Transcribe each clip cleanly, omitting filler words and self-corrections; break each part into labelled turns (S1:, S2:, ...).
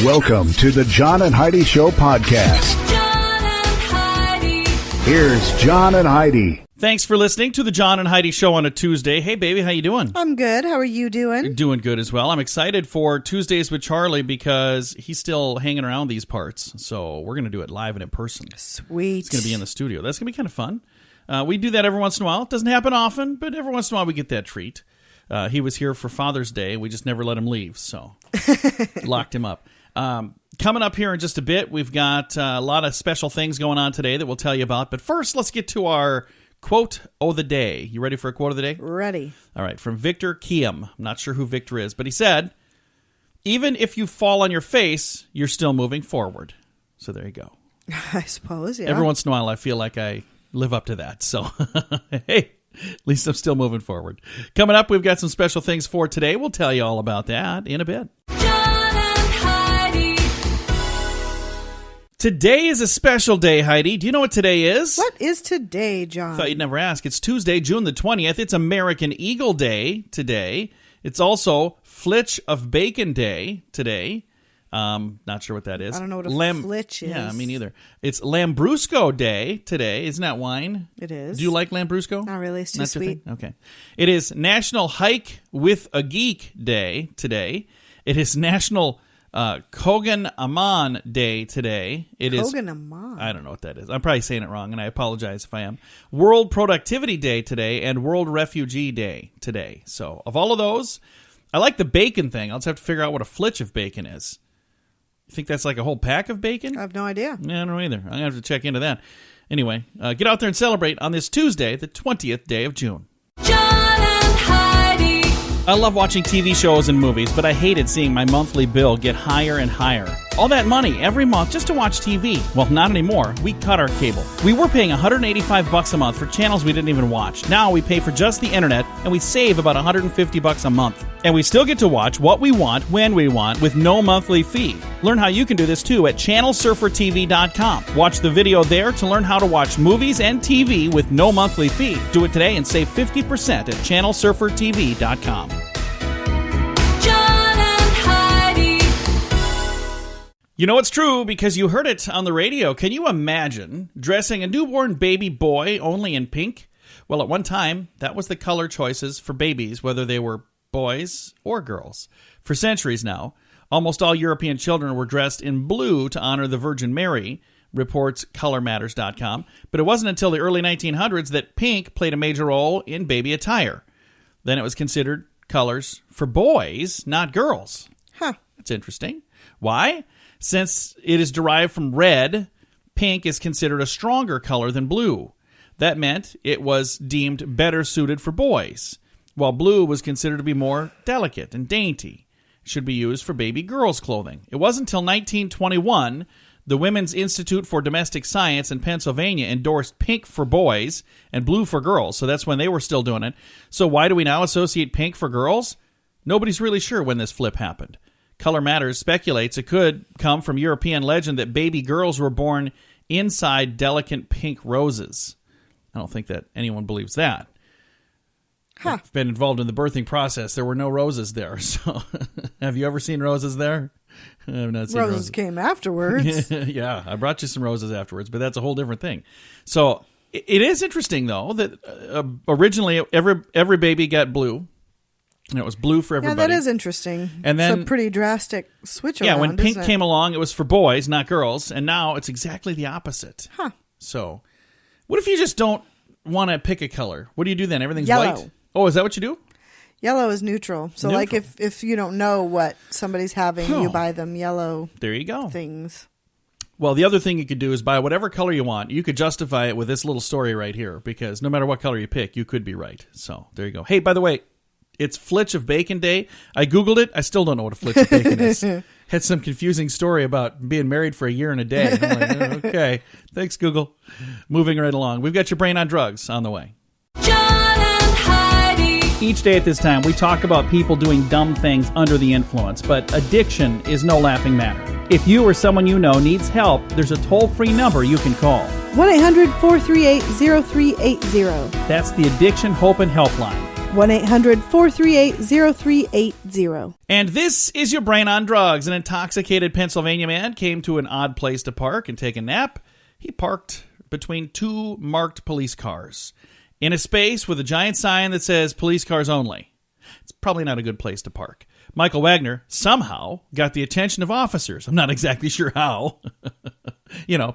S1: Welcome to the John and Heidi Show podcast.
S2: John and Heidi.
S1: Here's John and Heidi.
S3: Thanks for listening to the John and Heidi Show on a Tuesday. Hey, baby, how you doing?
S4: I'm good. How are you doing?
S3: Doing good as well. I'm excited for Tuesdays with Charlie because he's still hanging around these parts. So we're going to do it live and in person.
S4: Sweet.
S3: It's going to be in the studio. That's going to be kind of fun. We do that every once in a while. It doesn't happen often, but every once in a while we get that treat. He was here for Father's Day. We just never let him leave, so locked him up. Coming up here in just a bit, we've got a lot of special things going on today that we'll tell you about. But first, let's get to our quote of the day. You ready for a quote of the day?
S4: Ready.
S3: All right, from Victor Kiem. I'm not sure who Victor is, but he said, even if you fall on your face, you're still moving forward. So there you go.
S4: I suppose, yeah.
S3: Every once in a while, I feel like I live up to that. So, hey, at least I'm still moving forward. Coming up, we've got some special things for today. We'll tell you all about that in a bit.
S2: John and Heidi.
S3: Today is a special day, Heidi. Do you know what today is?
S4: What is today, John?
S3: Thought you'd never ask. It's Tuesday, June the 20th. It's American Eagle Day today. It's also Flitch of Bacon Day today. Not sure what that is.
S4: I don't know what a flitch is.
S3: Yeah, me neither. It's Lambrusco Day today. Isn't that wine?
S4: It is.
S3: Do you like Lambrusco?
S4: Not really. It's too sweet.
S3: Okay. It is National Hike with a Geek Day today. It is National Kogan Aman Day today.
S4: Kogan Aman?
S3: I don't know what that is. I'm probably saying it wrong, and I apologize if I am. World Productivity Day today and World Refugee Day today. So, of all of those, I like the bacon thing. I'll just have to figure out what a flitch of bacon is. You think that's like a whole pack of bacon?
S4: I have no idea.
S3: Yeah, I don't know either. I'm going to have to check into that. Anyway, get out there and celebrate on this Tuesday, the 20th day of June.
S2: John and Heidi.
S3: I love watching TV shows and movies, but I hated seeing my monthly bill get higher and higher. All that money every month just to watch TV. Well, not anymore. We cut our cable. We were paying $185 a month for channels we didn't even watch. Now we pay for just the internet, and we save about $150 a month. And we still get to watch what we want, when we want, with no monthly fee. Learn how you can do this too at channelsurfertv.com. Watch the video there to learn how to watch movies and TV with no monthly fee. Do it today and save 50% at channelsurfertv.com.
S2: John and Heidi.
S3: You know it's true because you heard it on the radio. Can you imagine dressing a newborn baby boy only in pink? Well, at one time, that was the color choices for babies, whether they were boys or girls. For centuries now, almost all European children were dressed in blue to honor the Virgin Mary, reports ColorMatters.com. But it wasn't until the early 1900s that pink played a major role in baby attire. Then it was considered colors for boys, not girls.
S4: Huh.
S3: That's interesting. Why? Since it is derived from red, pink is considered a stronger color than blue. That meant it was deemed better suited for boys, while blue was considered to be more delicate and dainty. It should be used for baby girls' clothing. It wasn't until 1921 the Women's Institute for Domestic Science in Pennsylvania endorsed pink for boys and blue for girls, so that's when they were still doing it. So why do we now associate pink for girls? Nobody's really sure when this flip happened. Color Matters speculates it could come from European legend that baby girls were born inside delicate pink roses. I don't think that anyone believes that.
S4: Huh.
S3: I've been involved in the birthing process. There were no roses there. So, have you ever seen roses there? I have not seen
S4: Roses came afterwards.
S3: Yeah, I brought you some roses afterwards, but that's a whole different thing. So, it is interesting, though, that originally every baby got blue. And it was blue for everybody.
S4: Yeah, that is interesting.
S3: And then,
S4: it's a pretty drastic switch around.
S3: Yeah, when pink
S4: isn't it?
S3: came along, it was for boys, not girls. And now it's exactly the opposite.
S4: Huh.
S3: So, what if you just don't want to pick a color? What do you do then? Everything's
S4: Yellow.
S3: white? Oh, is that what you do?
S4: Yellow is neutral. So, like, if you don't know what somebody's having, you buy them yellow
S3: There you go.
S4: things.
S3: Well, the other thing you could do is buy whatever color you want. You could justify it with this little story right here, because no matter what color you pick, you could be right. So, there you go. Hey, by the way, it's Flitch of Bacon Day. I Googled it. I still don't know what a flitch of bacon is. Had some confusing story about being married for a year and a day. I'm like, oh, okay. Thanks, Google. Moving right along. We've got your brain on drugs on the way.
S2: John and Heidi.
S3: Each day at this time, we talk about people doing dumb things under the influence, but addiction is no laughing matter. If you or someone you know needs help, there's a toll-free number you can call.
S4: 1-800-438-0380.
S3: That's the Addiction Hope and Helpline.
S4: 1-800-438-0380.
S3: And this is your Brain on Drugs. An intoxicated Pennsylvania man came to an odd place to park and take a nap. He parked between two marked police cars in a space with a giant sign that says police cars only. It's probably not a good place to park. Michael Wagner somehow got the attention of officers. I'm not exactly sure how.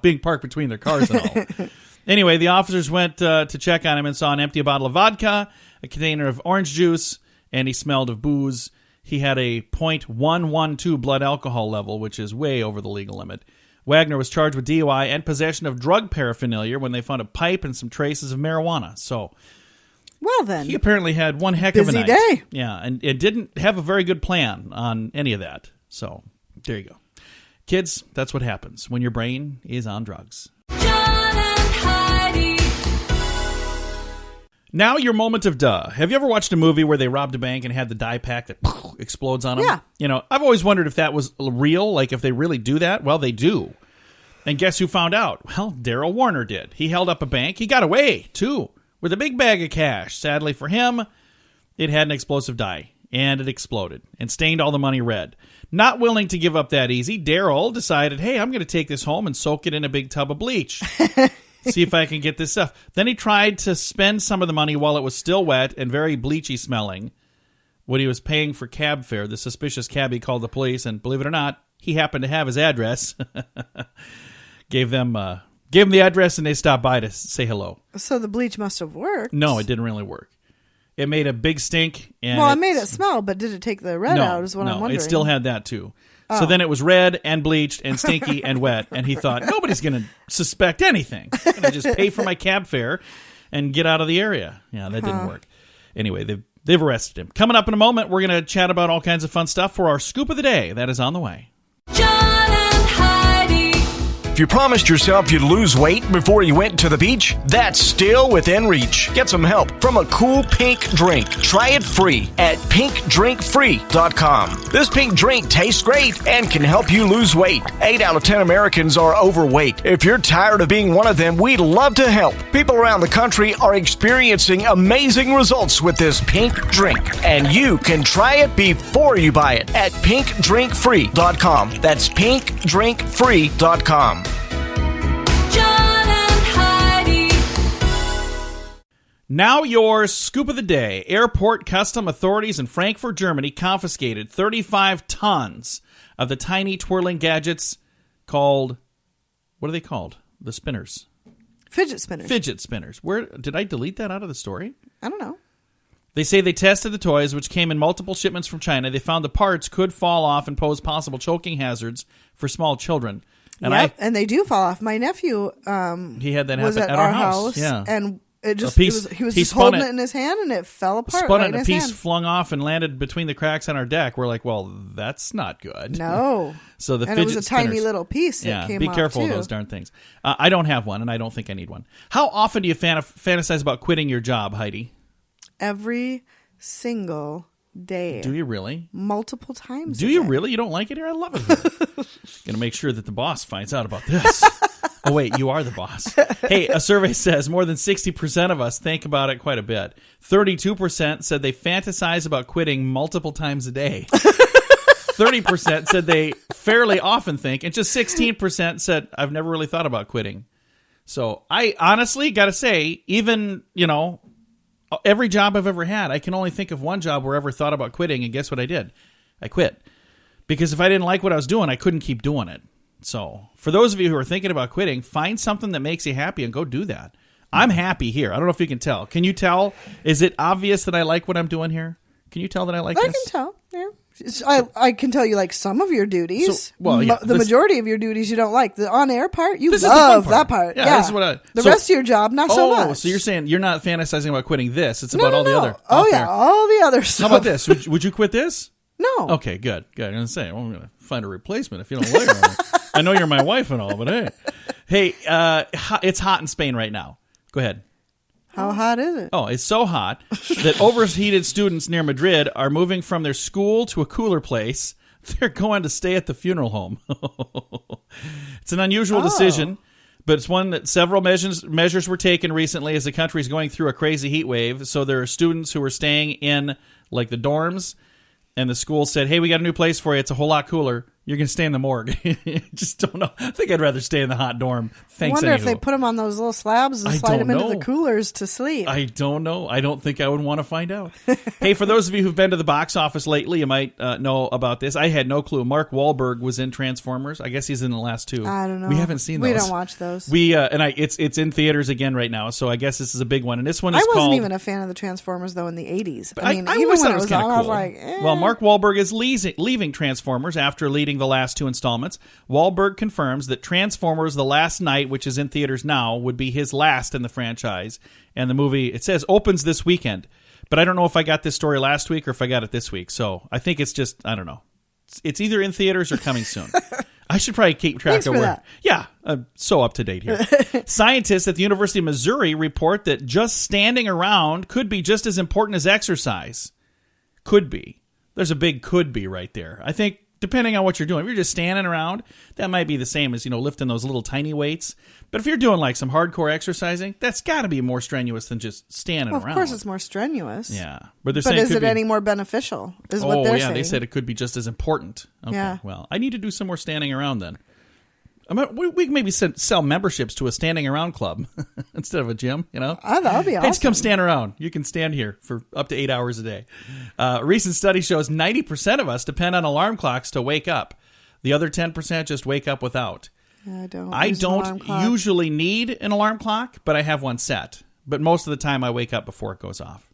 S3: Being parked between their cars and all. Anyway, the officers went to check on him and saw an empty bottle of vodka, a container of orange juice, and he smelled of booze. He had a .112 blood alcohol level, which is way over the legal limit. Wagner was charged with DUI and possession of drug paraphernalia when they found a pipe and some traces of marijuana. So,
S4: well then,
S3: he apparently had one heck of a night.
S4: Busy day.
S3: Yeah, and it didn't have a very good plan on any of that. So, there you go. Kids, that's what happens when your brain is on drugs.
S2: John and Heidi.
S3: Now your moment of duh. Have you ever watched a movie where they robbed a bank and had the dye pack that explodes on them?
S4: Yeah.
S3: I've always wondered if that was real, like if they really do that. Well, they do. And guess who found out? Well, Daryl Warner did. He held up a bank. He got away, too, with a big bag of cash. Sadly for him, it had an explosive dye, and it exploded and stained all the money red. Not willing to give up that easy, Daryl decided, hey, I'm going to take this home and soak it in a big tub of bleach. See if I can get this stuff. Then he tried to spend some of the money while it was still wet and very bleachy smelling. When he was paying for cab fare, the suspicious cabbie called the police, and believe it or not, he happened to have his address. Gave them the address, and they stopped by to say hello.
S4: So the bleach must have worked.
S3: No, it didn't really work. It made a big stink. And
S4: it made it smell, but did it take the red out is what I'm wondering.
S3: It still had that too. So then it was red and bleached and stinky and wet, and he thought, nobody's going to suspect anything. I'm going to just pay for my cab fare and get out of the area. Yeah, that didn't work. Anyway, they've arrested him. Coming up in a moment, we're going to chat about all kinds of fun stuff for our Scoop of the Day. That is on the way.
S2: John and Heidi.
S5: If you promised yourself you'd lose weight before you went to the beach, that's still within reach. Get some help from a cool pink drink. Try it free at pinkdrinkfree.com. This pink drink tastes great and can help you lose weight. 8 out of 10 Americans are overweight. If you're tired of being one of them, we'd love to help. People around the country are experiencing amazing results with this pink drink, and you can try it before you buy it at pinkdrinkfree.com. That's pinkdrinkfree.com.
S2: John and Heidi.
S3: Now your Scoop of the Day. Airport custom authorities in Frankfurt, Germany confiscated 35 tons of the tiny twirling gadgets called, what are they called? The spinners.
S4: Fidget spinners.
S3: Fidget spinners. Where did I delete that out of the story?
S4: I don't know.
S3: They say they tested the toys, which came in multiple shipments from China. They found the parts could fall off and pose possible choking hazards for small children. And
S4: and they do fall off. My nephew
S3: he had that
S4: was
S3: happen
S4: at
S3: our
S4: our house,
S3: yeah.
S4: and it just
S3: He was
S4: just holding it in his hand, and it fell apart.
S3: Spun
S4: right
S3: it,
S4: in
S3: and a
S4: his
S3: piece
S4: hand.
S3: flung off and landed between the cracks on our deck. We're like, well, that's not good.
S4: No.
S3: So the
S4: and
S3: fidget
S4: it was a
S3: spinners,
S4: tiny little piece that came
S3: be
S4: off,
S3: careful
S4: too.
S3: of those darn things. I don't have one, and I don't think I need one. How often do you fantasize about quitting your job, Heidi?
S4: Every single day.
S3: Do you really?
S4: Multiple times.
S3: Do you really? You don't like it here? I love it here. Gonna make sure that the boss finds out about this. Oh, wait, you are the boss. Hey, a survey says more than 60% of us think about it quite a bit. 32% said they fantasize about quitting multiple times a day. 30% said they fairly often think, and just 16% said, I've never really thought about quitting. So I honestly got to say, even, every job I've ever had, I can only think of one job where I ever thought about quitting, and guess what I did? I quit. Because if I didn't like what I was doing, I couldn't keep doing it. So for those of you who are thinking about quitting, find something that makes you happy and go do that. I'm happy here. I don't know if you can tell. Can you tell? Is it obvious that I like what I'm doing here? Can you tell that I like this?
S4: I can tell, yeah. I can tell you like some of your duties.
S3: So,
S4: the majority of your duties you don't like. The on-air part, you
S3: This is the fun
S4: love
S3: part.
S4: that part.
S3: Yeah, this is what
S4: the rest of your job, not so much.
S3: Oh, so you're saying you're not fantasizing about quitting this. It's about all the other.
S4: Oh,
S3: off-air.
S4: yeah, all the other stuff.
S3: How about this? Would you quit this?
S4: No.
S3: Okay, good. I'm going to say, well, I'm going to find a replacement if you don't like it. I know you're my wife and all, but hey. Hey, it's hot in Spain right now. Go ahead.
S4: How hot is it?
S3: Oh, it's so hot that overheated students near Madrid are moving from their school to a cooler place. They're going to stay at the funeral home. It's an unusual decision, But it's one that several measures were taken recently as the country is going through a crazy heat wave. So there are students who are staying in like the dorms, and the school said, hey, we got a new place for you. It's a whole lot cooler. You're going to stay in the morgue. Just don't know. I think I'd rather stay in the hot dorm. Thanks,
S4: I wonder if
S3: anywho.
S4: they put them on those little slabs and
S3: I
S4: slide
S3: don't
S4: them into
S3: know.
S4: the coolers to sleep.
S3: I don't know. I don't think I would want to find out. Hey, for those of you who've been to the box office lately, you might know about this. I had no clue. Mark Wahlberg was in Transformers. I guess he's in the last two.
S4: I don't know.
S3: We haven't seen those.
S4: We don't watch those.
S3: It's in theaters again right now. So I guess this is a big one. And this one is
S4: I wasn't
S3: called.
S4: even a fan of the Transformers though in the 80s. I mean,
S3: I
S4: even
S3: always
S4: when
S3: thought
S4: it was
S3: kinda
S4: on, I was like,
S3: Well, Mark Wahlberg is leaving Transformers after leading the last two installments. Wahlberg confirms that Transformers: The Last Night, which is in theaters now, would be his last in the franchise. And the movie, it says, opens this weekend. But I don't know if I got this story last week or if I got it this week. So I think it's just, I don't know. It's either in theaters or coming soon. I should probably keep track
S4: Thanks
S3: of
S4: for
S3: where.
S4: that.
S3: Yeah, I'm so up to date here. Scientists at the University of Missouri report that just standing around could be just as important as exercise. Could be. There's a big could be right there. I think depending on what you're doing, if you're just standing around, that might be the same as, lifting those little tiny weights. But if you're doing like some hardcore exercising, that's got to be more strenuous than just standing
S4: well,
S3: around.
S4: of course it's more strenuous.
S3: Yeah. But they're
S4: But
S3: saying
S4: is
S3: could
S4: it
S3: be,
S4: any more beneficial is what they're saying.
S3: They said it could be just as important. Okay,
S4: Yeah.
S3: well, I need to do some more standing around then. We can maybe sell memberships to a standing around club instead of a gym,
S4: Oh, that would be
S3: Hey,
S4: awesome.
S3: just come stand around. You can stand here for up to 8 hours a day. A recent study shows 90% of us depend on alarm clocks to wake up. The other 10% just wake up without.
S4: I don't.
S3: I
S4: use an alarm
S3: don't
S4: clock.
S3: usually need an alarm clock, but I have one set. But most of the time I wake up before it goes off.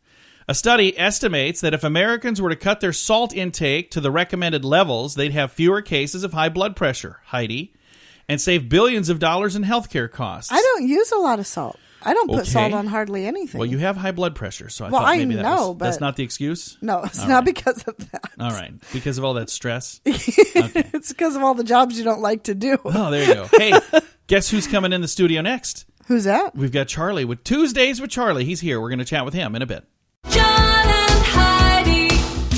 S3: A study estimates that if Americans were to cut their salt intake to the recommended levels, they'd have fewer cases of high blood pressure, Heidi, and save billions of dollars in healthcare costs.
S4: I don't use a lot of salt. I don't put
S3: Okay.
S4: salt on hardly anything.
S3: Well, you have high blood pressure, so I
S4: Well,
S3: thought maybe
S4: I know,
S3: that's
S4: but-
S3: not the excuse?
S4: No, it's
S3: All
S4: not
S3: right.
S4: because of that.
S3: All right. Because of all that stress?
S4: It's because of all the jobs you don't like to do.
S3: Oh, there you go. Hey, guess who's coming in the studio next?
S4: Who's that?
S3: We've got Charlie with Tuesdays with Charlie. He's here. We're going to chat with him in a bit.
S2: John and Heidi.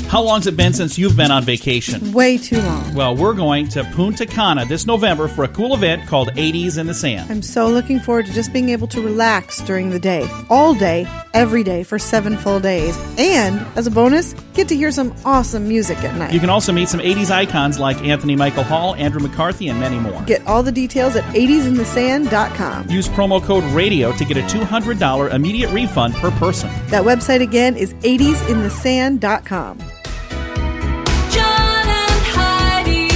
S3: How long's it been since you've been on vacation?
S4: Way too long.
S3: Well, we're going to Punta Cana this November for a cool event called 80s in the Sand.
S4: I'm so looking forward to just being able to relax during the day. All day, every day for 7 full days. And, as a bonus, get to hear some awesome music at night.
S3: You can also meet some 80s icons like Anthony Michael Hall, Andrew McCarthy, and many more.
S4: Get all the details at 80sinthesand.com.
S3: Use promo code RADIO to get a $200 immediate refund per person.
S4: That website again is 80sinthesand.com.
S2: John and Heidi.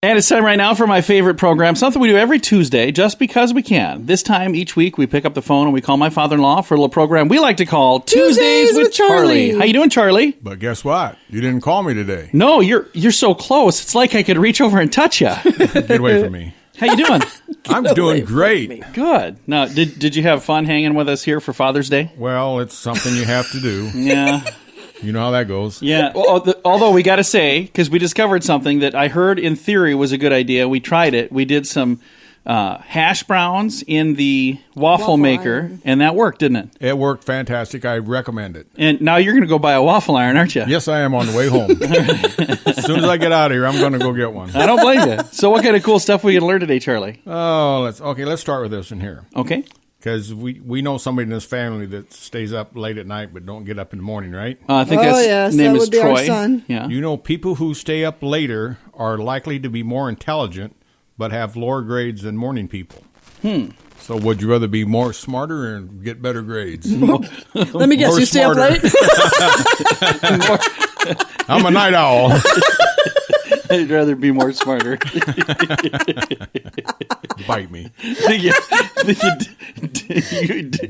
S3: And it's time right now for my favorite program, something we do every Tuesday just because we can. This time each week we pick up the phone and we call my father-in-law for a little program we like to call Tuesdays with Charlie. How you doing, Charlie?
S6: But guess what? You didn't call me today.
S3: No, you're so close. It's like I could reach over and touch you.
S6: Get away from me.
S3: How you doing?
S6: I'm doing great.
S3: Good. Now, did you have fun hanging with us here for Father's Day?
S6: Well, it's something you have to do.
S3: Yeah.
S6: You know how that goes.
S3: Yeah. Well, although we got to say, because we discovered something that I heard in theory was a good idea. We tried it. We did some hash browns in the waffle maker,
S4: iron.
S3: and that worked, didn't it?
S6: It worked fantastic. I recommend it.
S3: And now you're going to go buy a waffle iron, aren't you?
S6: Yes, I am on the way home. As soon as I get out of here, I'm going to go get one.
S3: I don't blame you. So what kind of cool stuff we going to learn today, Charlie?
S6: Oh, let's start with this in here.
S3: Okay.
S6: Because we know somebody in this family that stays up late at night but don't get up in the morning, right?
S3: I think
S4: Oh,
S3: that's
S4: yes,
S3: name
S4: that
S3: is
S4: would be our
S3: Troy.
S4: son.
S3: Yeah.
S6: You know, people who stay up later are likely to be more intelligent but have lower grades than morning people. So would you rather be more smarter or get better grades?
S4: Let me guess,
S6: Or
S4: you stay up
S6: smarter.
S4: late?
S6: I'm a night owl.
S3: I'd rather be more smarter.
S6: Bite me.
S3: you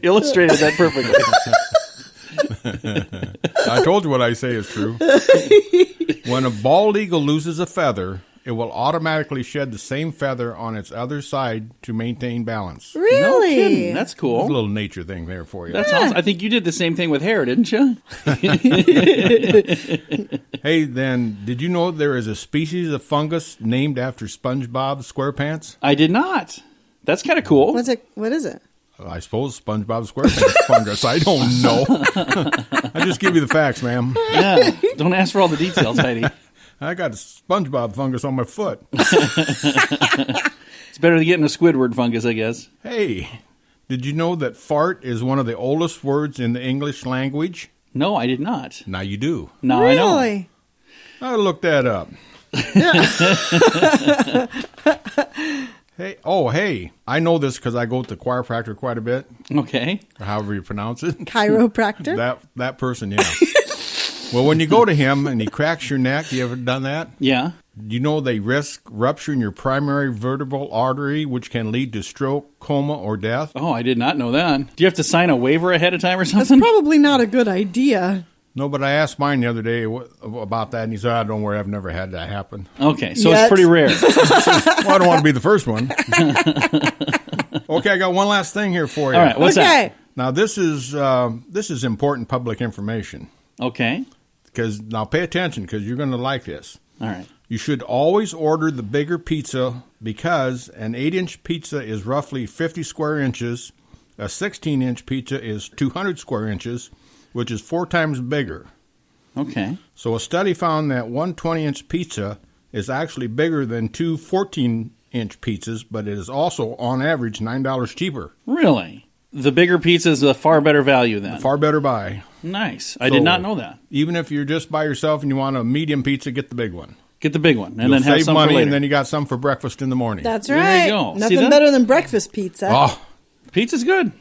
S3: illustrated that perfectly.
S6: I told you what I say is true. When a bald eagle loses a feather, it will automatically shed the same feather on its other side to maintain balance.
S3: No
S4: Really?
S3: kidding. That's
S6: A
S3: cool.
S6: little nature thing there for you.
S3: That's awesome. I think you did the same thing with hair, didn't you?
S6: Hey, then, did you know there is a species of fungus named after SpongeBob SquarePants?
S3: I did not. That's kind of cool.
S4: What is it?
S6: I suppose SpongeBob SquarePants fungus. I don't know. I just give you the facts, ma'am.
S3: Yeah. Don't ask for all the details, Heidi.
S6: I got a SpongeBob fungus on my foot.
S3: It's better than getting a Squidward fungus, I guess.
S6: Hey, did you know that fart is one of the oldest words in the English language?
S3: No, I did not.
S6: Now you do.
S3: Now I know.
S4: Really?
S6: I looked that up. Hey, I know this because I go to the chiropractor quite a bit,
S3: Okay.
S6: or however you pronounce it.
S4: Chiropractor?
S6: That person, yeah. Well, when you go to him and he cracks your neck, you ever done that?
S3: Yeah.
S6: You know they risk rupturing your primary vertebral artery, which can lead to stroke, coma, or death.
S3: Oh, I did not know that. Do you have to sign a waiver ahead of time or
S4: That's
S3: something?
S4: probably not a good idea.
S6: No, but I asked mine the other day about that, and he said, don't worry, I've never had that happen.
S3: Okay, so
S4: Yet.
S3: it's pretty rare.
S6: Well, I don't want to be the first one. Okay, I got one last thing here for you.
S3: All right, what's
S4: Okay.
S6: Now, this is important public information.
S3: that? Okay.
S6: Now, pay attention, because you're going to like this.
S3: All right.
S6: You should always order the bigger pizza because an 8-inch pizza is roughly 50 square inches. A 16-inch pizza is 200 square inches, which is 4 times bigger.
S3: Okay.
S6: So a study found that one 20-inch pizza is actually bigger than two 14-inch pizzas, but it is also, on average, $9 cheaper.
S3: Really? The bigger pizza is a far better value then.
S6: Far better buy.
S3: Nice. I did not know that.
S6: Even if you're just by yourself and you want a medium pizza, get the big one.
S3: Get the big one and
S6: You'll
S3: then have
S6: save
S3: some
S6: money,
S3: for later.
S6: and then you got some for breakfast in the morning.
S4: That's
S3: There you
S4: right.
S3: go. See
S4: Nothing
S3: that?
S4: better than breakfast pizza.
S6: Oh,
S3: Pizza's good.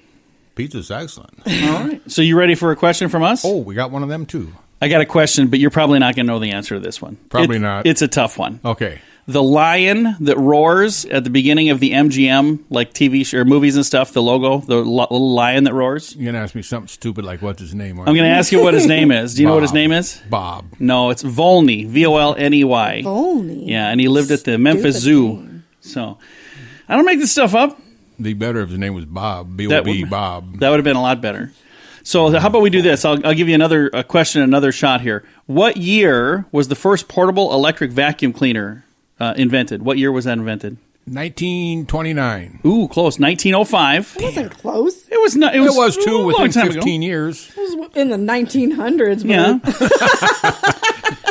S6: pizza's excellent.
S3: All right. So you ready for a question from us?
S6: Oh, we got one of them too.
S3: I got a question, but you're probably not going to know the answer to this one.
S6: Probably not.
S3: It's a tough one.
S6: Okay.
S3: The lion that roars at the beginning of the MGM, like TV or movies and stuff, the logo, the little lion that roars.
S6: You're going to ask me something stupid like what's his name?
S3: I'm going to ask you what his name is. Do you know what his
S6: Bob.
S3: name is?
S6: Bob.
S3: No, it's Volney, Volney.
S4: Volney.
S3: Yeah, and he lived at the Memphis Zoo.
S4: name.
S3: So I don't make this stuff up.
S6: It'd be better if his name was Bob.
S3: That
S6: B-O-B,
S3: would-
S6: Bob.
S3: That would have been a lot better. So how about we do this? I'll give you another question, another shot here. What year was the first portable electric vacuum cleaner invented? What year was that invented?
S6: 1929.
S3: Ooh, close. 1905.
S4: It wasn't close.
S3: It was not.
S6: It was
S3: a
S6: too
S3: long
S6: within
S3: time
S6: 15
S3: ago.
S6: years.
S4: It was in the 1900s. But
S3: Yeah.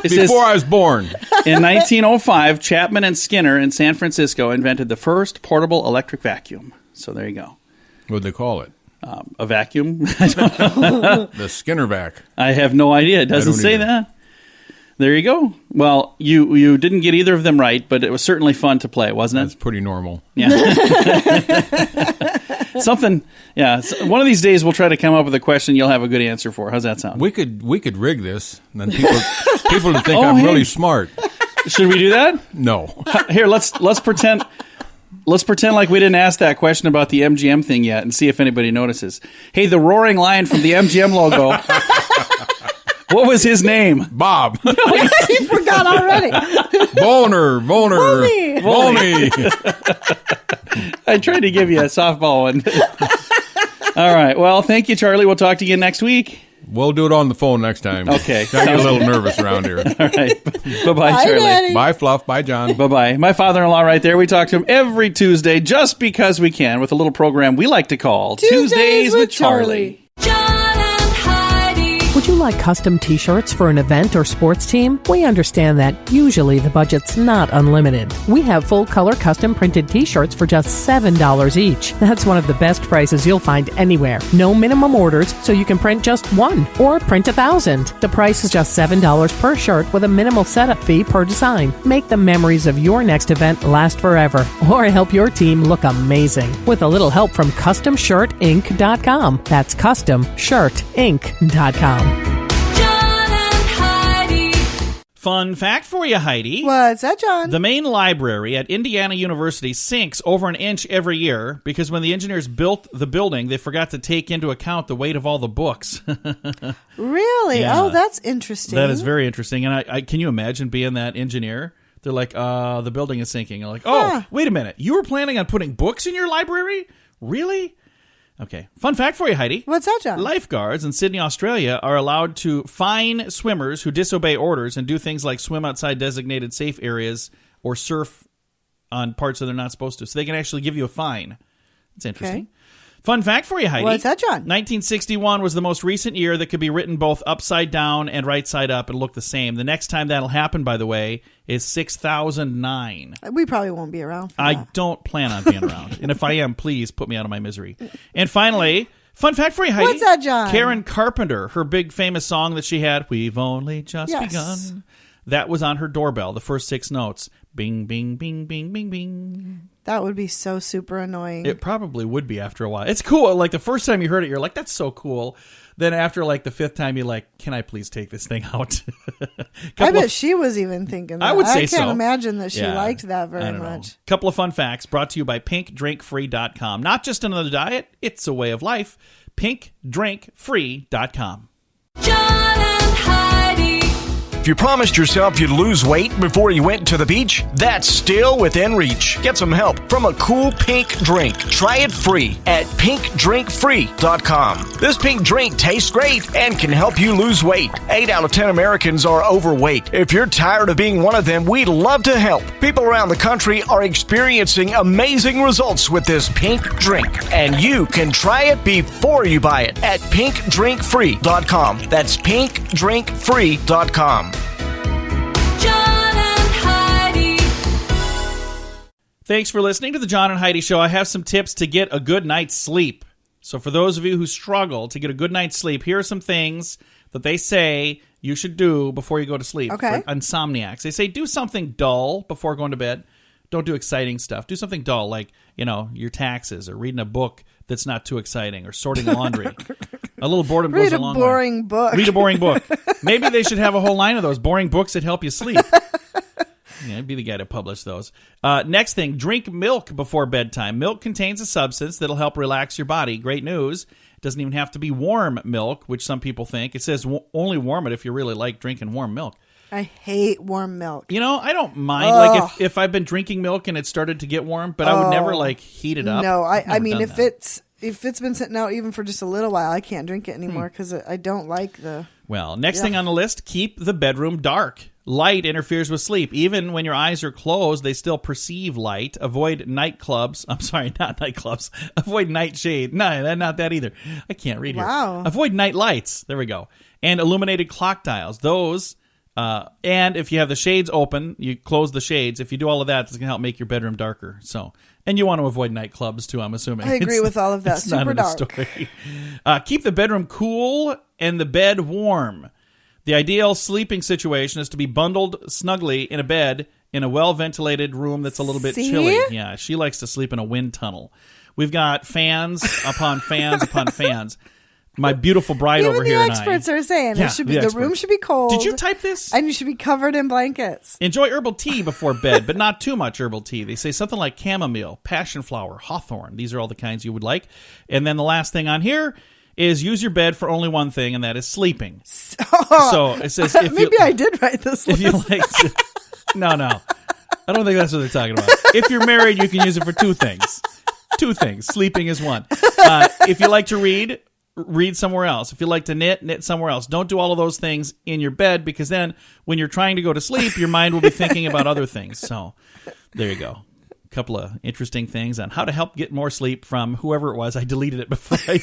S3: It says,
S6: Before I was born.
S3: in 1905, Chapman and Skinner in San Francisco invented the first portable electric vacuum. So there you go.
S6: What'd they call it?
S3: A vacuum?
S6: The Skinner vac.
S3: I have no idea. It doesn't
S6: don't
S3: say
S6: either.
S3: that. There you go. Well, you didn't get either of them right, but it was certainly fun to play, wasn't it?
S6: That's pretty normal.
S3: Yeah. Something. Yeah. One of these days we'll try to come up with a question you'll have a good answer for. How's that sound?
S6: We could rig this, and then people would think
S3: Oh,
S6: I'm
S3: hey.
S6: really smart.
S3: Should we do that?
S6: No.
S3: Here, let's pretend. Let's pretend like we didn't ask that question about the MGM thing yet, and see if anybody notices. Hey, the roaring lion from the MGM logo. What was his name?
S6: Bob.
S4: you forgot already.
S6: Boner.
S4: Volney.
S3: I tried to give you a softball one. All right. Well, thank you, Charlie. We'll talk to you next week.
S6: We'll do it on the phone next time.
S3: Okay.
S6: I get a little nervous around here.
S3: All right. Bye-bye,
S4: Bye,
S3: Charlie.
S4: Daddy.
S6: Bye, Fluff. Bye, John.
S3: Bye-bye. My father-in-law right there. We talk to him every Tuesday just because we can with a little program we like to call
S4: Tuesdays with Charlie.
S2: John and Heidi.
S7: Would you like custom t-shirts for an event or sports team? We understand that usually the budget's not unlimited. We have full-color custom printed t-shirts for just $7 each. That's one of the best prices you'll find anywhere. No minimum orders, so you can print just one or print 1,000. The price is just $7 per shirt with a minimal setup fee per design. Make the memories of your next event last forever or help your team look amazing with a little help from CustomShirtInc.com. That's CustomShirtInc.com.
S2: John and Heidi.
S3: Fun fact for you, Heidi.
S4: What's that, John?
S3: The main library at Indiana University sinks over an inch every year because when the engineers built the building, they forgot to take into account the weight of all the books.
S4: Really?
S3: Yeah.
S4: Oh, that's interesting.
S3: That is very interesting. And I can you imagine being that engineer? They're like, the building is sinking. You're like, oh,
S4: Huh.
S3: wait a minute. You were planning on putting books in your library? Really? Okay. Fun fact for you, Heidi.
S4: What's that, John?
S3: Lifeguards in Sydney, Australia are allowed to fine swimmers who disobey orders and do things like swim outside designated safe areas or surf on parts that they're not supposed to. So they can actually give you a fine. It's interesting.
S4: Okay.
S3: Fun fact for you, Heidi.
S4: What's that, John?
S3: 1961 was the most recent year that could be written both upside down and right side up and look the same. The next time that'll happen, by the way, is 6009.
S4: We probably won't be around for
S3: I
S4: that.
S3: don't plan on being around. And if I am, please put me out of my misery. And finally, fun fact for you, Heidi.
S4: What's that, John?
S3: Karen Carpenter, her big famous song that she had, We've Only Just
S4: Yes.
S3: Begun. That was on her doorbell, the first 6 notes. Bing, bing, bing, bing, bing, bing.
S4: That would be so super annoying.
S3: It probably would be after a while. It's cool. Like the first time you heard it, you're like, that's so cool. Then after like the 5th time, you're like, can I please take this thing out?
S4: I bet she was even thinking that.
S3: I would say
S4: I can't
S3: so.
S4: imagine that she
S3: Yeah,
S4: liked that
S3: I
S4: very
S3: don't know.
S4: much.
S3: Couple of fun facts brought to you by pinkdrinkfree.com. Not just another diet, it's a way of life. pinkdrinkfree.com.
S2: John and Heidi.
S5: If you promised yourself you'd lose weight before you went to the beach, that's still within reach. Get some help from a cool pink drink. Try it free at pinkdrinkfree.com. This pink drink tastes great and can help you lose weight. 8 out of 10 Americans are overweight. If you're tired of being one of them, we'd love to help. People around the country are experiencing amazing results with this pink drink, and you can try it before you buy it at pinkdrinkfree.com. That's pinkdrinkfree.com.
S2: John and Heidi.
S3: Thanks for listening to the John and Heidi Show. I have some tips to get a good night's sleep. So for those of you who struggle to get a good night's sleep, here are some things that they say you should do before you go to sleep.
S4: Okay.
S3: For insomniacs. They say do something dull before going to bed. Don't do exciting stuff. Do something dull like, your taxes or reading a book that's not too exciting or sorting laundry. A little boredom goes a long way.
S4: Read a boring book.
S3: Read a boring book. Maybe they should have a whole line of those boring books that help you sleep. Yeah, I'd be the guy to publish those. Next thing, drink milk before bedtime. Milk contains a substance that'll help relax your body. Great news. It doesn't even have to be warm milk, which some people think. It says only warm it if you really like drinking warm milk.
S4: I hate warm milk.
S3: I don't mind like if I've been drinking milk and it started to get warm, but I would never like heat it up.
S4: No,
S3: I've
S4: I
S3: never
S4: mean,
S3: done
S4: if
S3: that.
S4: it's been sitting out even for just a little while, I can't drink it anymore because I don't like the...
S3: Well, next thing on the list, keep the bedroom dark. Light interferes with sleep. Even when your eyes are closed, they still perceive light. Avoid nightclubs. I'm sorry, not nightclubs. Avoid nightshade. No, not that either. I can't read here.
S4: Wow.
S3: Avoid night lights. There we go. And illuminated clock dials. Those... and if you have the shades open, you close the shades. If you do all of that, it's going to help make your bedroom darker. And you want to avoid nightclubs too, I'm assuming.
S4: I agree with all of that.
S3: It's not
S4: Super
S3: in the
S4: dark.
S3: story. Keep the bedroom cool and the bed warm. The ideal sleeping situation is to be bundled snugly in a bed in a well-ventilated room that's a little bit
S4: See?
S3: chilly. Yeah, she likes to sleep in a wind tunnel. We've got fans upon fans upon fans. My beautiful bride
S4: Even
S3: over
S4: the
S3: here
S4: experts
S3: and I.
S4: are saying
S3: Yeah,
S4: it should be
S3: the
S4: the room
S3: experts.
S4: should be cold.
S3: Did you type this?
S4: And you should be covered in blankets.
S3: Enjoy herbal tea before bed, but not too much herbal tea. They say something like chamomile, passion flower, hawthorn. These are all the kinds you would like. And then the last thing on here is use your bed for only one thing, and that is sleeping. So it says if
S4: Maybe I did write this
S3: if you
S4: list.
S3: like no, I don't think that's what they're talking about. If you're married, you can use it for two things. Sleeping is one. If you like to read somewhere else. If you like to knit somewhere else. Don't do all of those things in your bed, because then when you're trying to go to sleep, your mind will be thinking about other things. So there you go. A couple of interesting things on how to help get more sleep from whoever it was. I deleted it before I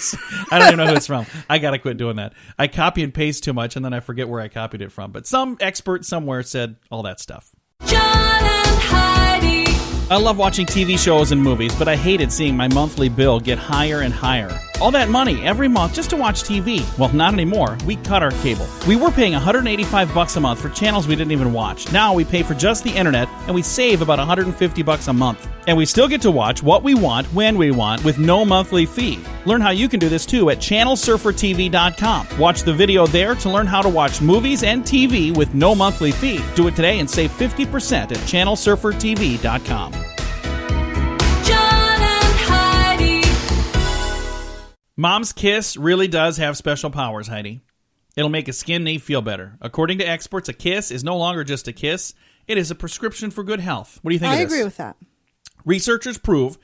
S3: don't even know who it's from. I got to quit doing that. I copy and paste too much, and then I forget where I copied it from. But some expert somewhere said all that stuff.
S2: John and Heidi.
S3: I love watching TV shows and movies, but I hated seeing my monthly bill get higher and higher. All that money every month just to watch TV. Well, not anymore. We cut our cable. We were paying $185 a month for channels we didn't even watch. Now we pay for just the internet, and we save about $150 a month. And we still get to watch what we want, when we want, with no monthly fee. Learn how you can do this too at channelsurfertv.com. Watch the video there to learn how to watch movies and TV with no monthly fee. Do it today and save 50% at channelsurfertv.com.
S2: John and Heidi.
S3: Mom's Kiss really does have special powers, Heidi. It'll make a skin knee feel better. According to experts, a kiss is no longer just a kiss. It is a prescription for good health. What do you think of
S4: I
S3: this?
S4: agree with that.
S3: Researchers prove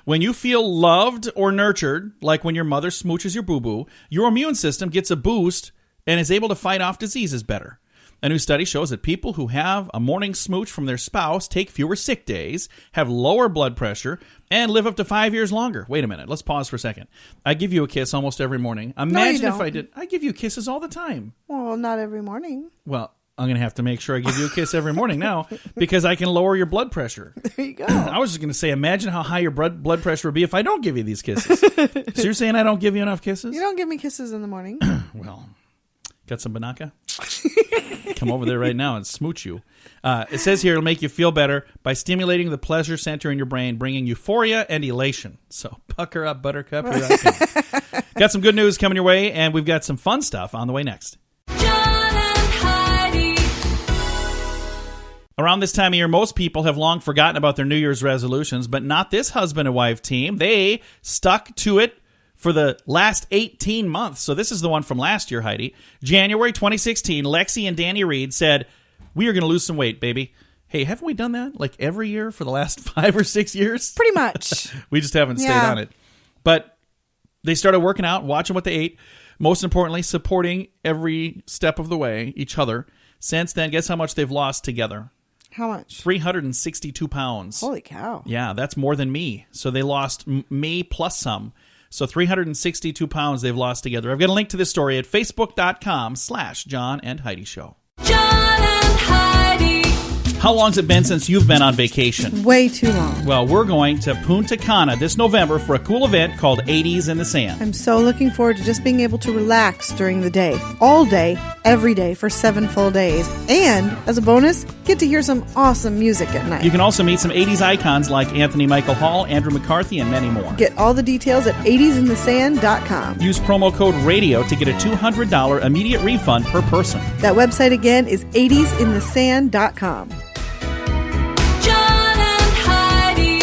S3: when you feel loved or nurtured, like when your mother smooches your boo-boo, your immune system gets a boost and is able to fight off diseases better. A new study shows that people who have a morning smooch from their spouse take fewer sick days, have lower blood pressure, and live up to 5 years longer. Wait a minute. Let's pause for a second. I give you a kiss almost every morning. Imagine if I did. I give you kisses all the time.
S4: Well, not every morning.
S3: Well, I'm going to have to make sure I give you a kiss every morning now because I can lower your blood pressure.
S4: There you go.
S3: I was just going to say, imagine how high your blood pressure would be if I don't give you these kisses. So you're saying I don't give you enough kisses?
S4: You don't give me kisses in the morning.
S3: Well, got some Banaka? Come over there right now and smooch you. It says here it'll make you feel better by stimulating the pleasure center in your brain, bringing euphoria and elation. So pucker up, buttercup. Here I come. Got some good news coming your way, and we've got some fun stuff on the way next.
S2: John and Heidi.
S3: Around this time of year, most people have long forgotten about their New Year's resolutions, but not this husband and wife team. They stuck to it for the last 18 months. So this is the one from last year, Heidi. January 2016, Lexi and Danny Reed said, we are going to lose some weight, baby. Hey, haven't we done that like every year for the last 5 or 6 years?
S4: Pretty much.
S3: We just haven't stayed on it. But they started working out, watching what they ate. Most importantly, supporting every step of the way, each other. Since then, guess how much they've lost together?
S4: How much?
S3: 362 pounds.
S4: Holy cow.
S3: Yeah, that's more than me. So they lost me plus some. So 362 pounds they've lost together. I've got a link to this story at facebook.com/John and Heidi Show.
S2: John and Heidi.
S3: How long's it been since you've been on vacation?
S4: Way too long.
S3: Well, we're going to Punta Cana this November for a cool event called 80s in the Sand.
S4: I'm so looking forward to just being able to relax during the day. All day, every day for 7 full days. And, as a bonus, get to hear some awesome music at night.
S3: You can also meet some 80s icons like Anthony Michael Hall, Andrew McCarthy, and many more.
S4: Get all the details at 80sinthesand.com.
S3: Use promo code RADIO to get a $200 immediate refund per person.
S4: That website again is 80sinthesand.com.
S2: John and Heidi.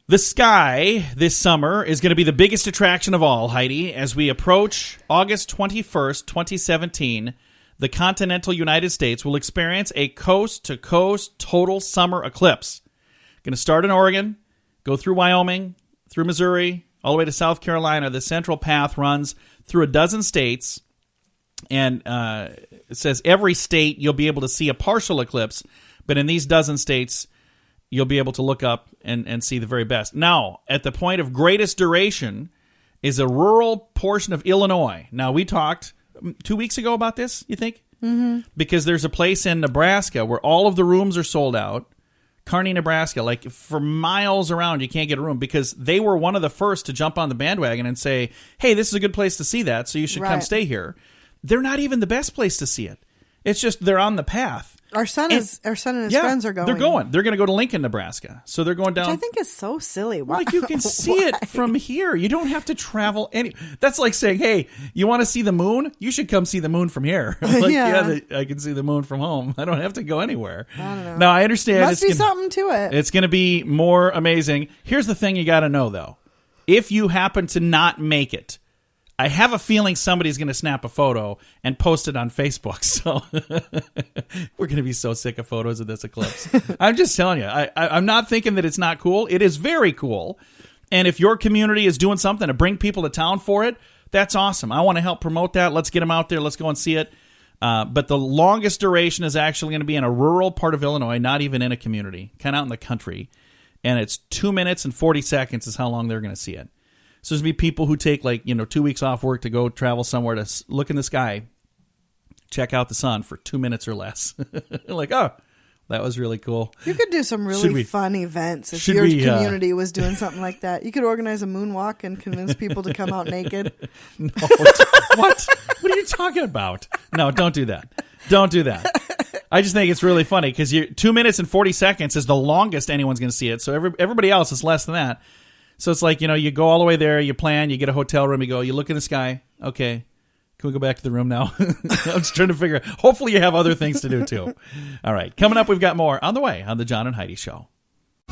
S3: The sky this summer is going to be the biggest attraction of all, Heidi. As we approach August 21st, 2017, the continental United States will experience a coast-to-coast total summer eclipse. Going to start in Oregon, go through Wyoming, through Missouri, all the way to South Carolina. The central path runs through a dozen states, and it says every state you'll be able to see a partial eclipse, but in these dozen states, you'll be able to look up and see the very best. Now, at the point of greatest duration is a rural portion of Illinois. Now, we talked 2 weeks ago about this, you think? Mm-hmm. Because there's a place in Nebraska where all of the rooms are sold out. Kearney, Nebraska, like for miles around, you can't get a room because they were one of the first to jump on the bandwagon and say, hey, this is a good place to see that, so you should come stay here. They're not even the best place to see it. It's just they're on the path.
S4: Our son and his friends are going.
S3: They're going. They're going to go to Lincoln, Nebraska. So they're going down.
S4: Which I think is so silly. Why?
S3: Like you can see it from here. You don't have to travel any. That's like saying, hey, you want to see the moon? You should come see the moon from here. Like, I can see the moon from home. I don't have to go anywhere.
S4: I don't know.
S3: Now, I understand.
S4: Must be something to it.
S3: It's going to be more amazing. Here's the thing you got to know, though. If you happen to not make it, I have a feeling somebody's going to snap a photo and post it on Facebook. So we're going to be so sick of photos of this eclipse. I'm just telling you, I'm not thinking that it's not cool. It is very cool. And if your community is doing something to bring people to town for it, that's awesome. I want to help promote that. Let's get them out there. Let's go and see it. But the longest duration is actually going to be in a rural part of Illinois, not even in a community, kind of out in the country. And it's 2 minutes and 40 seconds is how long they're going to see it. So there's going to be people who take 2 weeks off work to go travel somewhere to look in the sky, check out the sun for 2 minutes or less. Like, oh, that was really cool.
S4: You could do some really fun events if your community was doing something like that. You could organize a moonwalk and convince people to come out naked.
S3: No, what? What are you talking about? No, don't do that. Don't do that. I just think it's really funny because 2 minutes and 40 seconds is the longest anyone's going to see it. So everybody else is less than that. So it's like, you go all the way there, you plan, you get a hotel room, you look in the sky. Okay, can we go back to the room now? I'm just trying to figure out. Hopefully you have other things to do, too. All right, coming up, we've got more on the way on the John and Heidi Show.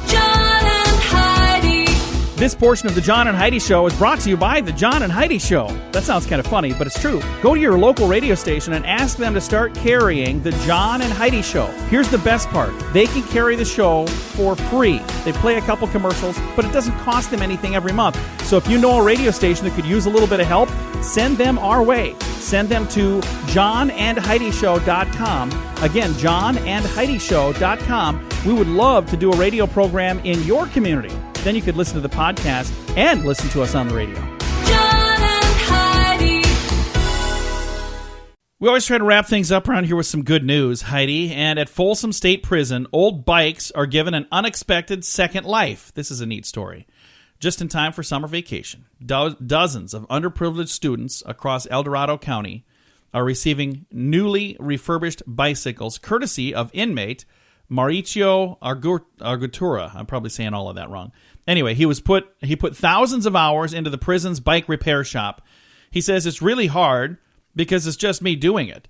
S2: John and Heidi.
S3: This portion of the John and Heidi Show is brought to you by the John and Heidi Show. That sounds kind of funny, but it's true. Go to your local radio station and ask them to start carrying the John and Heidi Show. Here's the best part. They can carry the show for free. They play a couple commercials, but it doesn't cost them anything every month. So if you know a radio station that could use a little bit of help, send them our way. send them to johnandheidishow.com. Again, johnandheidishow.com. We would love to do a radio program in your community. Then you could listen to the podcast and listen to us on the radio.
S2: John and Heidi.
S3: We always try to wrap things up around here with some good news, Heidi. And at Folsom State Prison, old bikes are given an unexpected second life. This is a neat story. Just in time for summer vacation, dozens of underprivileged students across El Dorado County are receiving newly refurbished bicycles courtesy of inmate Mauricio Argutura. I'm probably saying all of that wrong. Anyway, he put thousands of hours into the prison's bike repair shop. He says it's really hard because it's just me doing it.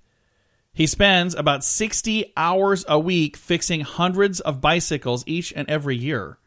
S3: He spends about 60 hours a week fixing hundreds of bicycles each and every year.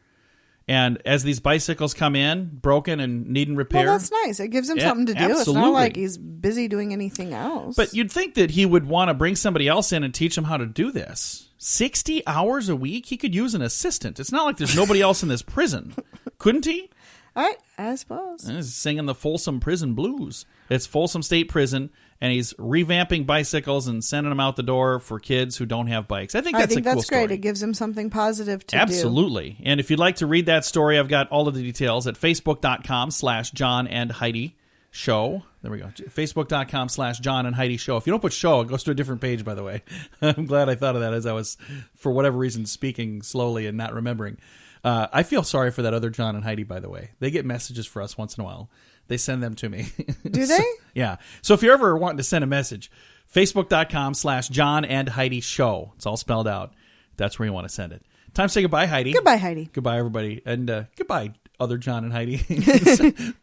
S3: And as these bicycles come in, broken and needing repair...
S4: Well, that's nice. It gives him
S3: Yeah,
S4: something to do.
S3: absolutely.
S4: It's not like he's busy doing anything else.
S3: But you'd think that he would want to bring somebody else in and teach him how to do this. 60 hours a week? He could use an assistant. It's not like there's nobody else in this prison. Couldn't he?
S4: I suppose.
S3: He's singing the Folsom Prison Blues. It's Folsom State Prison, and he's revamping bicycles and sending them out the door for kids who don't have bikes. I think that's a cool
S4: great.
S3: story.
S4: It gives him something positive to do.
S3: Absolutely. And if you'd like to read that story, I've got all of the details at facebook.com/John and Heidi Show. There we go. Facebook.com/John and Heidi Show. If you don't put show, it goes to a different page, by the way. I'm glad I thought of that as I was, for whatever reason, speaking slowly and not remembering. I feel sorry for that other John and Heidi, by the way. They get messages for us once in a while. They send them to me.
S4: Do they?
S3: Yeah. So if you're ever wanting to send a message, Facebook.com/John and Heidi Show. It's all spelled out. That's where you want to send it. Time to say goodbye, Heidi.
S4: Goodbye, Heidi.
S3: Goodbye, everybody. And goodbye, other John and Heidi.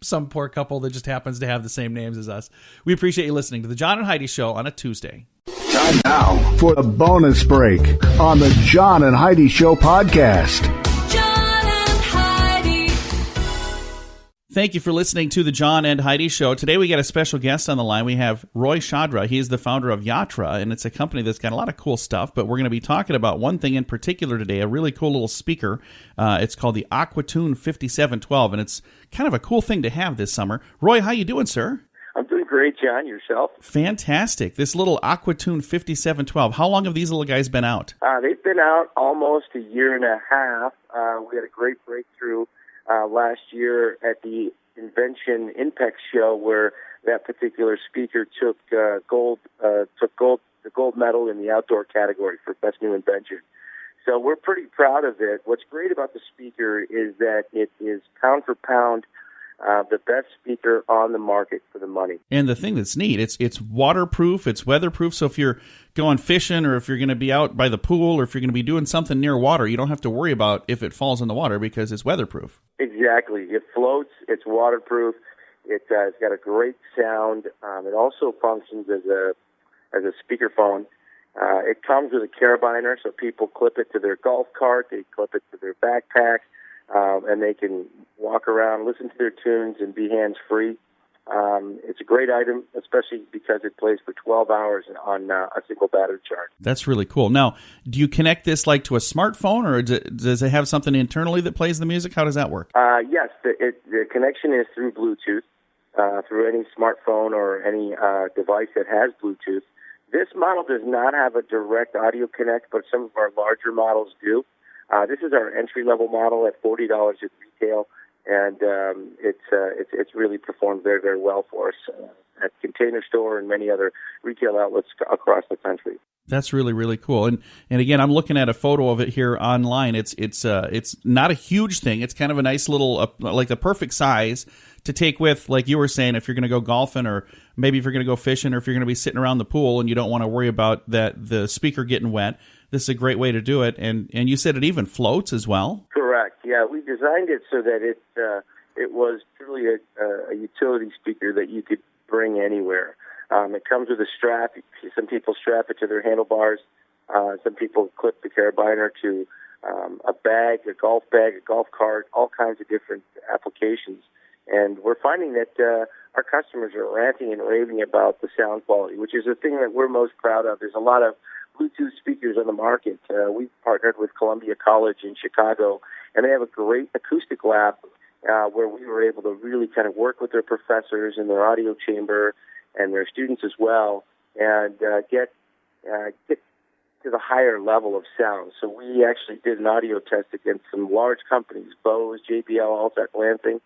S3: Some poor couple that just happens to have the same names as us. We appreciate you listening to the John and Heidi Show on a Tuesday.
S1: Time now for a bonus break on the John and Heidi Show podcast.
S2: John and Heidi.
S3: Thank you for listening to the John and Heidi Show. Today we got a special guest on the line. We have Roy Chadra. He is the founder of Yatra, and it's a company that's got a lot of cool stuff, but we're going to be talking about one thing in particular today, a really cool little speaker. It's called the Aquatune 5712, and it's kind of a cool thing to have this summer. Roy, how you doing, sir?
S8: I'm doing great, John. Yourself?
S3: Fantastic. This little Aquatune 5712, how long have these little guys been out?
S8: They've been out almost a year and a half. We had a great breakthrough last year at the Invention Impex show, where that particular speaker took the gold medal in the outdoor category for best new invention. So we're pretty proud of it. What's great about the speaker is that it is pound for pound the best speaker on the market for the money.
S3: And the thing that's neat, it's waterproof, it's weatherproof, so if you're going fishing or if you're going to be out by the pool or if you're going to be doing something near water, you don't have to worry about if it falls in the water because it's weatherproof.
S8: Exactly. It floats, it's waterproof, it's got a great sound. It also functions as a speakerphone. It comes with a carabiner, so people clip it to their golf cart, they clip it to their backpack, and they can walk around, listen to their tunes, and be hands-free. It's a great item, especially because it plays for 12 hours on a single battery charge.
S3: That's really cool. Now, do you connect this like to a smartphone, or does it have something internally that plays the music? How does that work?
S8: Yes, the connection is through Bluetooth, through any smartphone or any device that has Bluetooth. This model does not have a direct audio connect, but some of our larger models do. This is our entry-level model at $40 at retail, and it's really performed very, very well for us at Container Store and many other retail outlets across the country.
S3: That's really, really cool. And again, I'm looking at a photo of it here online. It's not a huge thing. It's kind of a nice little, like the perfect size to take with, like you were saying, if you're going to go golfing or maybe if you're going to go fishing or if you're going to be sitting around the pool and you don't want to worry about the speaker getting wet. This is a great way to do it. And you said it even floats as well? Correct.
S8: Yeah, we designed it so that it was truly a utility speaker that you could bring anywhere. It comes with a strap. Some people strap it to their handlebars. Some people clip the carabiner to a bag, a golf cart, all kinds of different applications. And we're finding that our customers are ranting and raving about the sound quality, which is the thing that we're most proud of. There's a lot of Bluetooth speakers on the market. We've partnered with Columbia College in Chicago, and they have a great acoustic lab where we were able to really kind of work with their professors in their audio chamber and their students as well, and get to the higher level of sound. So we actually did an audio test against some large companies, Bose, JBL, Altec, Lansing,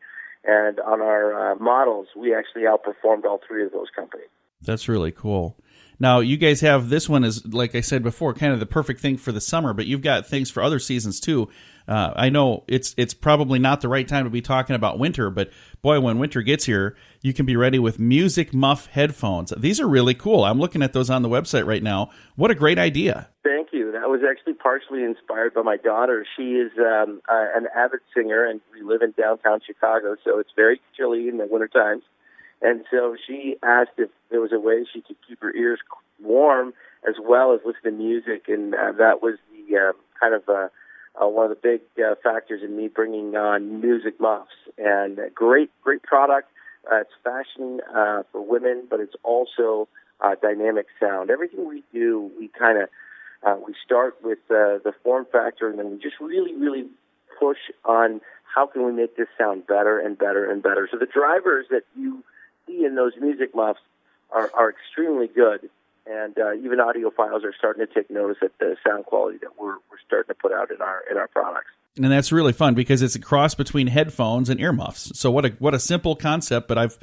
S8: and on our models, we actually outperformed all three of those companies.
S3: That's really cool. Now, you guys have this one is, like I said before, kind of the perfect thing for the summer, but you've got things for other seasons too. I know it's probably not the right time to be talking about winter, but boy, when winter gets here, you can be ready with Music Muff headphones. These are really cool. I'm looking at those on the website right now. What a great idea.
S8: Thank you. That was actually partially inspired by my daughter. She is an avid singer, and we live in downtown Chicago, so it's very chilly in the winter times. And so she asked if there was a way she could keep her ears warm as well as listen to music, and that was the kind of one of the big factors in me bringing on Music Muffs. And great product. It's fashion for women, but it's also dynamic sound. Everything we do, we kind of we start with the form factor, and then we just really push on how can we make this sound better and better and better. So the drivers that you see in those Music Muffs are extremely good, and even audiophiles are starting to take notice at the sound quality that we're starting to put out in our products.
S3: And that's really fun because it's a cross between headphones and earmuffs. So what a simple concept, but I've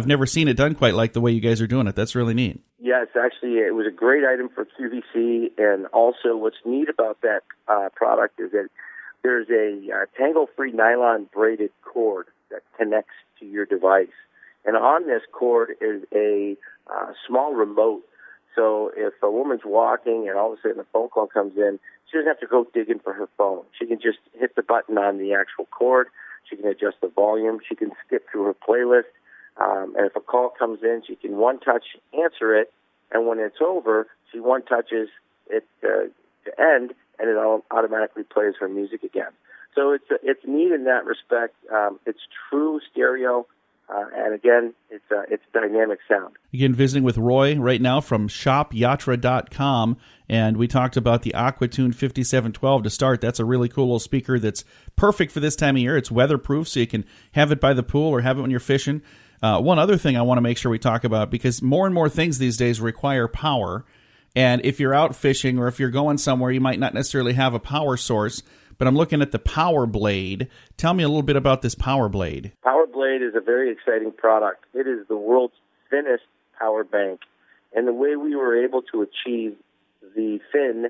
S3: never seen it done quite like the way you guys are doing it. That's really neat.
S8: Yes, actually, it was a great item for QVC, and also what's neat about that product is that there's a tangle-free nylon braided cord that connects to your device. And on this cord is a small remote. So if a woman's walking and all of a sudden a phone call comes in, she doesn't have to go digging for her phone. She can just hit the button on the actual cord. She can adjust the volume. She can skip through her playlist. And if a call comes in, she can one-touch answer it. And when it's over, she one-touches it to end, and it automatically plays her music again. So it's neat in that respect. It's true stereo. And again, it's dynamic sound.
S3: Again, visiting with Roy right now from shopyatra.com, and we talked about the Aquatune 5712 to start. That's a really cool little speaker that's perfect for this time of year. It's weatherproof, so you can have it by the pool or have it when you're fishing. One other thing I want to make sure we talk about, because more and more things these days require power, and if you're out fishing or if you're going somewhere, you might not necessarily have a power source. But I'm looking at the Power Blade. Tell me a little bit about this Power Blade.
S8: Power Blade is a very exciting product. It is the world's thinnest power bank. And the way we were able to achieve the thin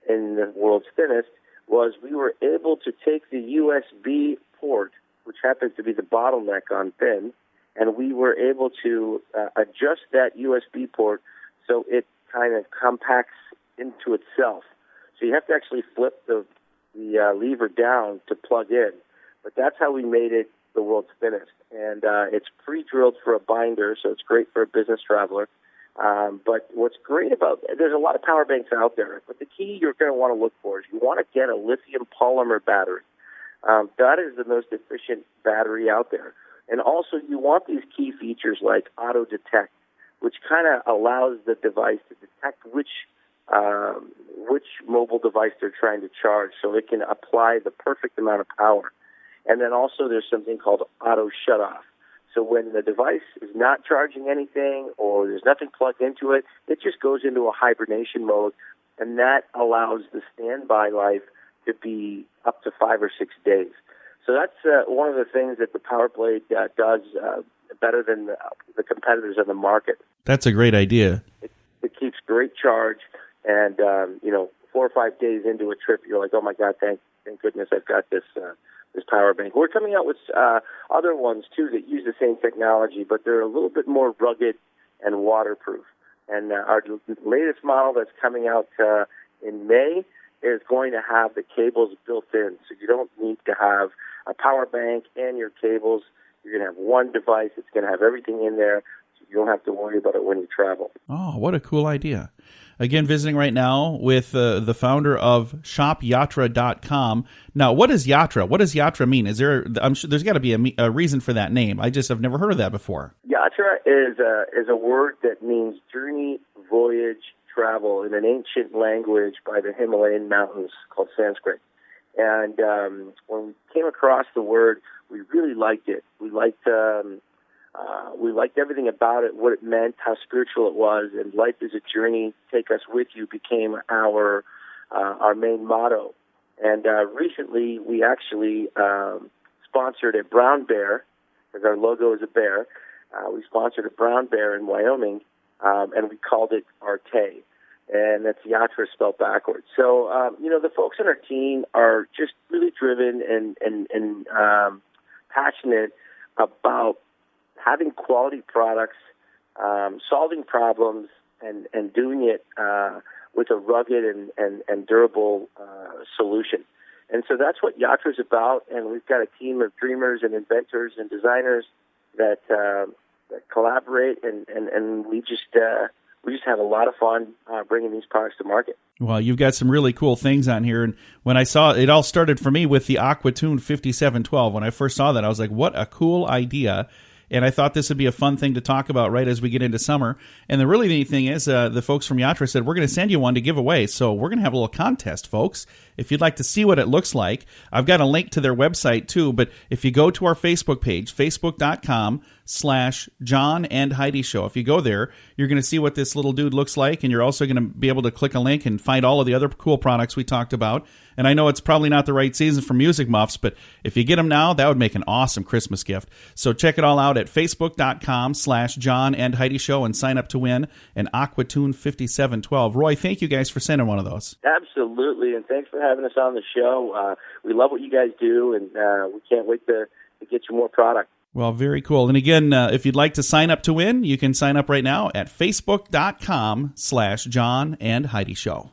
S8: in the world's thinnest was we were able to take the USB port, which happens to be the bottleneck on thin, and we were able to adjust that USB port so it kind of compacts into itself. So you have to actually flip the lever down to plug in. But that's how we made it the world's thinnest. And it's pre-drilled for a binder, so it's great for a business traveler. But what's great about it, there's a lot of power banks out there, but the key you're going to want to look for is you want to get a lithium polymer battery. That is the most efficient battery out there. And also you want these key features like auto detect, which kind of allows the device to detect which mobile device they're trying to charge, so it can apply the perfect amount of power. And then also there's something called auto shut-off. So when the device is not charging anything or there's nothing plugged into it, it just goes into a hibernation mode, and that allows the standby life to be up to 5 or 6 days. So that's one of the things that the Power Blade does better than the competitors on the market.
S3: That's a great idea.
S8: It keeps great charge. And, 4 or 5 days into a trip, you're like, oh, my God, thank goodness I've got this power bank. We're coming out with other ones, too, that use the same technology, but they're a little bit more rugged and waterproof. And our latest model that's coming out in May is going to have the cables built in. So you don't need to have a power bank and your cables. You're going to have one device. It's going to have everything in there. So you don't have to worry about it when you travel.
S3: Oh, what a cool idea. Again, visiting right now with the founder of shopyatra.com. Now, what is Yatra? What does Yatra mean? I'm sure there's got to be a reason for that name. I just have never heard of that before.
S8: Yatra is a word that means journey, voyage, travel in an ancient language by the Himalayan mountains called Sanskrit. And when we came across the word, we really liked it. We liked We liked everything about it, what it meant, how spiritual it was, and life is a journey. Take us with you became our main motto. And recently, we actually sponsored a brown bear, because our logo is a bear. We sponsored a brown bear in Wyoming, and we called it Arte, and that's Yatra spelled backwards. So, the folks on our team are just really driven and passionate about having quality products, solving problems, and doing it with a rugged and durable solution. And so that's what Yatra is about, and we've got a team of dreamers and inventors and designers that collaborate, and we just have a lot of fun bringing these products to market.
S3: Well, you've got some really cool things on here, and when I saw it, all started for me with the AquaTune 5712. When I first saw that, I was like, what a cool idea. And I thought this would be a fun thing to talk about right as we get into summer. And the really neat thing is the folks from Yatra said, we're going to send you one to give away. So we're going to have a little contest, folks. If you'd like to see what it looks like, I've got a link to their website too. But if you go to our Facebook page, facebook.com/John and Heidi Show, if you go there, you're going to see what this little dude looks like. And you're also going to be able to click a link and find all of the other cool products we talked about. And I know it's probably not the right season for music muffs, but if you get them now, that would make an awesome Christmas gift. So check it all out at facebook.com/John and Heidi Show and sign up to win an AquaTune 5712. Roy, thank you guys for sending one of those.
S8: Absolutely, and thanks for having us on the show. We love what you guys do, and we can't wait to get you more product.
S3: Well, very cool. And again, if you'd like to sign up to win, you can sign up right now at facebook.com/John and Heidi Show.